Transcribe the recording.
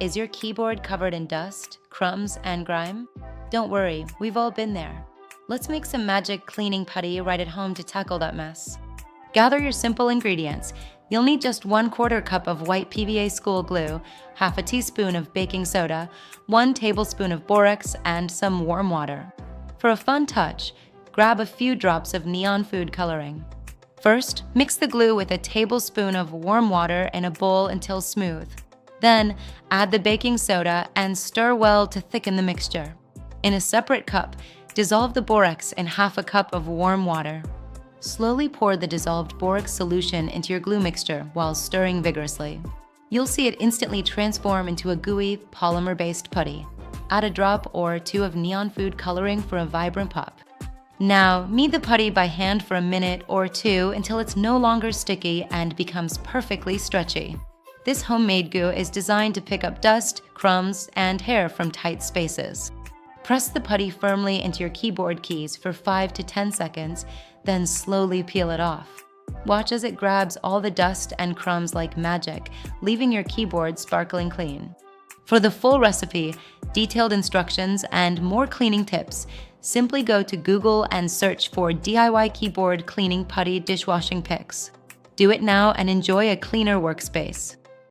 Is your keyboard covered in dust, crumbs, and grime? Don't worry, we've all been there. Let's make some magic cleaning putty right at home to tackle that mess. Gather your simple ingredients. You'll need just 1/4 cup of white PVA school glue, half a teaspoon of baking soda, 1 tablespoon of borax, and some warm water. For a fun touch, grab a few drops of neon food coloring. First, mix the glue with a tablespoon of warm water in a bowl until smooth. Then, add the baking soda and stir well to thicken the mixture. In a separate cup, dissolve the borax in half a cup of warm water. Slowly pour the dissolved borax solution into your glue mixture while stirring vigorously. You'll see it instantly transform into a gooey, polymer-based putty. Add a drop or two of neon food coloring for a vibrant pop. Now, knead the putty by hand for a minute or two until it's no longer sticky and becomes perfectly stretchy. This homemade goo is designed to pick up dust, crumbs, and hair from tight spaces. Press the putty firmly into your keyboard keys for 5 to 10 seconds, then slowly peel it off. Watch as it grabs all the dust and crumbs like magic, leaving your keyboard sparkling clean. For the full recipe, detailed instructions, and more cleaning tips, simply go to Google and search for DIY keyboard cleaning putty dishwashing picks. Do it now and enjoy a cleaner workspace.